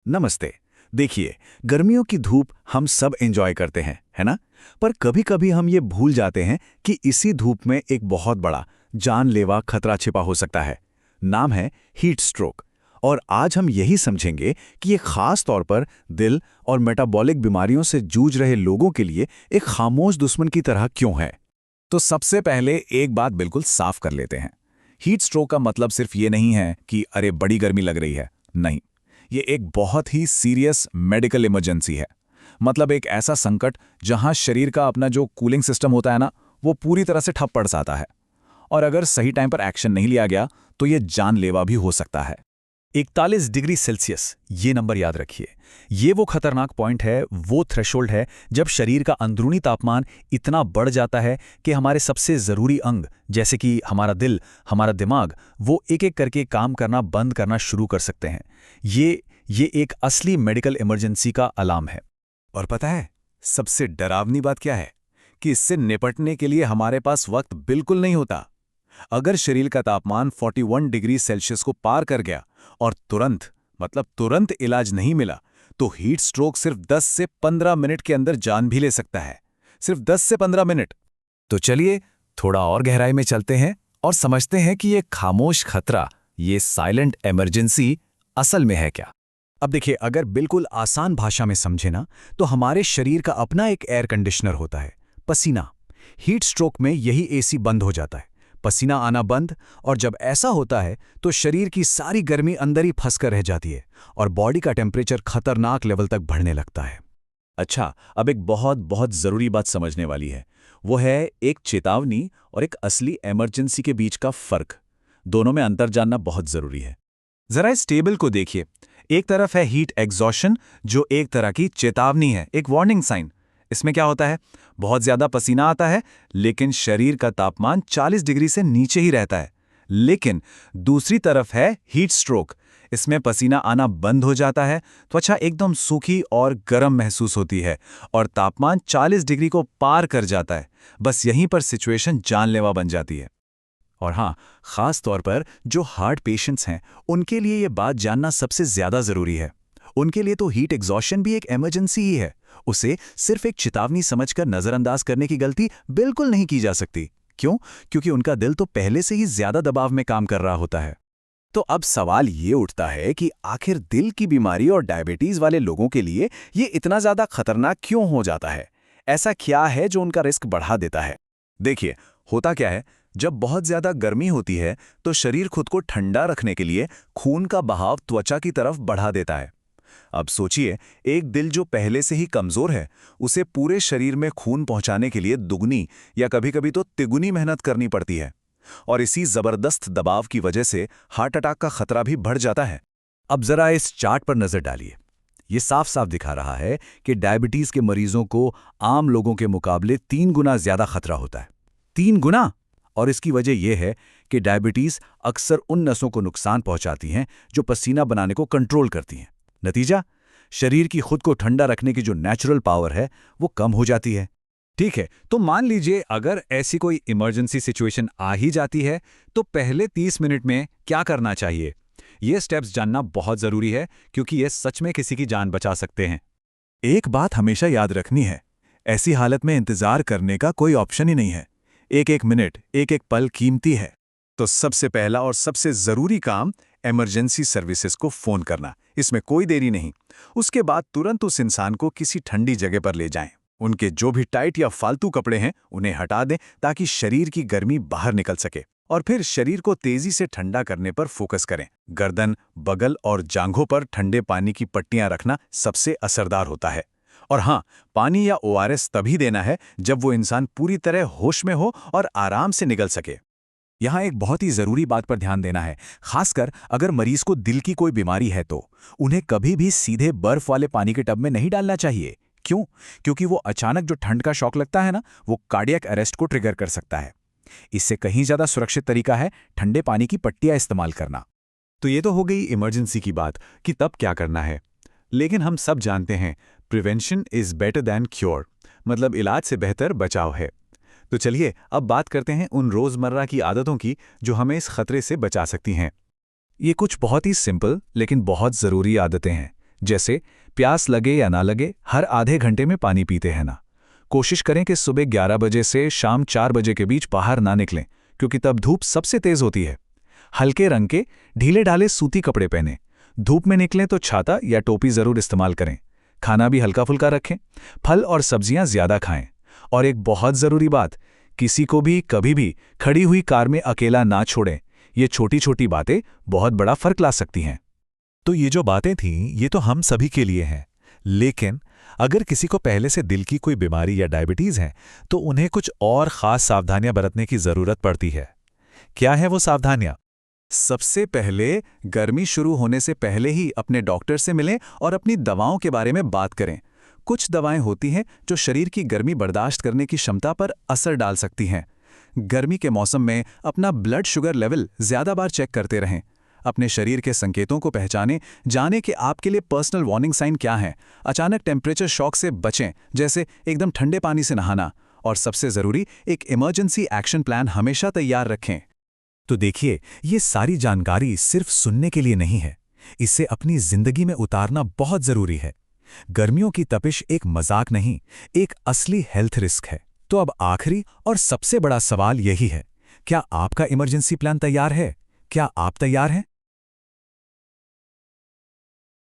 नमस्ते। देखिए, गर्मियों की धूप हम सब एंजॉय करते हैं, है ना? पर कभी-कभी हम ये भूल जाते हैं कि इसी धूप में एक बहुत बड़ा, जानलेवा खतरा छिपा हो सकता है। नाम है हीट स्ट्रोक। और आज हम यही समझेंगे कि ये खास तौर पर दिल और मेटाबॉलिक बीमारियों से जूझ रहे लोगों के लिए एक खामोश दुश्मन की तरह क्यों है। तो सबसे पहले एक बात बिल्कुल साफ कर लेते हैं। हीट स्ट्रोक का मतलब सिर्फ ये नहीं है कि अरे बड़ी गर्मी लग रही है। नहीं, ये एक बहुत ही सीरियस मेडिकल इमरजेंसी है। मतलब एक ऐसा संकट जहां शरीर का अपना जो कूलिंग सिस्टम होता है ना, वो पूरी तरह से ठप पड़ जाता है। और अगर सही टाइम पर एक्शन नहीं लिया गया तो ये जानलेवा भी हो सकता है। 41 डिग्री सेल्सियस, ये नंबर याद रखिए। ये वो खतरनाक पॉइंट है, वो थ्रेशोल्ड है जब शरीर का अंदरूनी तापमान इतना बढ़ जाता है कि हमारे सबसे ज़रूरी अंग, जैसे कि हमारा दिल, हमारा दिमाग, वो एक-एक करके काम करना बंद करना शुरू कर सकते हैं। ये एक असली मेडिकल इमरजेंसी का अलार्म है। और पता है, सबसे डरावनी बात क्या है? कि इससे निपटने के लिए हमारे पास वक्त बिल्कुल नहीं होता। अगर शरीर का तापमान 41 डिग्री सेल्सियस को पार कर गया और तुरंत इलाज नहीं मिला, तो हीट स्ट्रोक सिर्फ 10 से 15 मिनट के अंदर जान भी ले सकता है। सिर्फ 10 से 15 मिनट। तो चलिए थोड़ा और गहराई में चलते हैं और समझते हैं कि ये खामोश खतरा, ये साइलेंट इमरजेंसी असल में है क्या। अब देखिए, अगर बिल्कुल आसान भाषा में समझे ना, तो हमारे शरीर का अपना एक एयर कंडीशनर होता है, पसीना। हीट स्ट्रोक में यही एसी बंद हो जाता है, पसीना आना बंद। और जब ऐसा होता है तो शरीर की सारी गर्मी अंदर ही फंस कर रह जाती है और बॉडी का टेम्परेचर खतरनाक लेवल तक बढ़ने लगता है। अच्छा, अब एक बहुत बहुत जरूरी बात समझने वाली है। वो है एक चेतावनी और एक असली इमरजेंसी के बीच का फर्क। दोनों में अंतर जानना बहुत जरूरी है। जरा इस टेबल को देखिए। एक तरफ है हीट एग्जॉशन, जो एक तरह की चेतावनी है, एक वार्निंग साइन। इसमें क्या होता है? बहुत ज्यादा पसीना आता है, लेकिन शरीर का तापमान 40 डिग्री से नीचे ही रहता है। लेकिन दूसरी तरफ है हीट स्ट्रोक। इसमें पसीना आना बंद हो जाता है, त्वचा एकदम सूखी और गर्म महसूस होती है और तापमान 40 डिग्री को पार कर जाता है। बस यहीं पर सिचुएशन जानलेवा बन जाती है। और हाँ, खास तौर पर जो हार्ट पेशेंट्स हैं, उनके लिए ये बात जानना सबसे ज्यादा जरूरी है। उनके लिए तो हीट एग्जॉशन भी एक इमरजेंसी ही है। उसे सिर्फ एक चेतावनी समझकर नजरअंदाज करने की गलती बिल्कुल नहीं की जा सकती। क्यों? क्योंकि उनका दिल तो पहले से ही ज्यादा दबाव में काम कर रहा होता है। तो अब सवाल ये उठता है कि आखिर दिल की बीमारी और डायबिटीज वाले लोगों के लिए ये इतना ज्यादा खतरनाक क्यों हो जाता है? ऐसा क्या है जो उनका रिस्क बढ़ा देता है? देखिए, होता क्या है, जब बहुत ज्यादा गर्मी होती है तो शरीर खुद को ठंडा रखने के लिए खून का बहाव त्वचा की तरफ बढ़ा देता है। अब सोचिए, एक दिल जो पहले से ही कमजोर है, उसे पूरे शरीर में खून पहुंचाने के लिए दुगनी या कभी-कभी तो तिगुनी मेहनत करनी पड़ती है। और इसी जबरदस्त दबाव की वजह से हार्ट अटैक का खतरा भी बढ़ जाता है। अब जरा इस चार्ट पर नजर डालिए। ये साफ साफ दिखा रहा है कि डायबिटीज के मरीजों को आम लोगों के मुकाबले 3 गुना ज्यादा खतरा होता है। 3 गुना! और इसकी वजह यह है कि डायबिटीज अक्सर उन नसों को नुकसान पहुंचाती हैं जो पसीना बनाने को कंट्रोल करती हैं। नतीजा, शरीर की खुद को ठंडा रखने की जो नेचुरल पावर है, वो कम हो जाती है। ठीक है, तो मान लीजिए अगर ऐसी कोई इमरजेंसी सिचुएशन आ ही जाती है, तो पहले 30 मिनट में क्या करना चाहिए? ये स्टेप्स जानना बहुत जरूरी है, क्योंकि ये सच में किसी की जान बचा सकते हैं। एक बात हमेशा याद रखनी है, ऐसी हालत में इंतजार करने का कोई ऑप्शन ही नहीं है। एक-एक मिनट, एक-एक पल कीमती है। तो सबसे पहला और सबसे जरूरी काम, इमरजेंसी सर्विसेज को फोन करना। इसमें कोई देरी नहीं। उसके बाद तुरंत उस इंसान को किसी ठंडी जगह पर ले जाएं। उनके जो भी टाइट या फालतू कपड़े हैं उन्हें हटा दें, ताकि शरीर की गर्मी बाहर निकल सके। और फिर शरीर को तेजी से ठंडा करने पर फोकस करें। गर्दन, बगल और जांघों पर ठंडे पानी की पट्टियां रखना सबसे असरदार होता है। और हाँ, पानी या ओआरएस तभी देना है जब वो इंसान पूरी तरह होश में हो और आराम से निकल सके। यहाँ एक बहुत ही जरूरी बात पर ध्यान देना है, खासकर अगर मरीज को दिल की कोई बीमारी है तो उन्हें कभी भी सीधे बर्फ वाले पानी के टब में नहीं डालना चाहिए। क्यों? क्योंकि वो अचानक जो ठंड का शॉक लगता है ना, वो कार्डियक अरेस्ट को ट्रिगर कर सकता है। इससे कहीं ज्यादा सुरक्षित तरीका है ठंडे पानी की पट्टियां इस्तेमाल करना। तो ये तो हो गई इमरजेंसी की बात कि तब क्या करना है। लेकिन हम सब जानते हैं, prevention is better than cure, मतलब इलाज से बेहतर बचाव है। तो चलिए अब बात करते हैं उन रोजमर्रा की आदतों की जो हमें इस खतरे से बचा सकती हैं। ये कुछ बहुत ही सिंपल लेकिन बहुत जरूरी आदतें हैं, जैसे प्यास लगे या ना लगे, हर आधे घंटे में पानी पीते हैं ना। कोशिश करें कि सुबह 11 बजे से शाम 4 बजे के बीच बाहर ना निकलें, क्योंकि तब धूप सबसे तेज होती है। हल्के रंग के ढीले ढाले सूती कपड़े पहनें। धूप में निकलें तो छाता या टोपी जरूर इस्तेमाल करें। खाना भी हल्का फुल्का रखें, फल और सब्जियां ज्यादा खाएं। और एक बहुत जरूरी बात, किसी को भी कभी भी खड़ी हुई कार में अकेला ना छोड़ें। ये छोटी छोटी बातें बहुत बड़ा फर्क ला सकती हैं। तो ये जो बातें थीं, ये तो हम सभी के लिए हैं। लेकिन अगर किसी को पहले से दिल की कोई बीमारी या डायबिटीज़ है, तो उन्हें कुछ और ख़ास सावधानियां बरतने की ज़रूरत पड़ती है। क्या है वो सावधानियां? सबसे पहले, गर्मी शुरू होने से पहले ही अपने डॉक्टर से मिलें और अपनी दवाओं के बारे में बात करें। कुछ दवाएं होती हैं जो शरीर की गर्मी बर्दाश्त करने की क्षमता पर असर डाल सकती हैं। गर्मी के मौसम में अपना ब्लड शुगर लेवल ज़्यादा बार चेक करते रहें। अपने शरीर के संकेतों को पहचानें, जानें कि आपके लिए पर्सनल वार्निंग साइन क्या हैं। अचानक टेम्परेचर शॉक से बचें, जैसे एकदम ठंडे पानी से नहाना। और सबसे ज़रूरी, एक इमरजेंसी एक्शन प्लान हमेशा तैयार रखें। तो देखिए, ये सारी जानकारी सिर्फ सुनने के लिए नहीं है, इसे अपनी जिंदगी में उतारना बहुत जरूरी है। गर्मियों की तपिश एक मजाक नहीं, एक असली हेल्थ रिस्क है। तो अब आखिरी और सबसे बड़ा सवाल यही है, क्या आपका इमरजेंसी प्लान तैयार है? क्या आप तैयार हैं?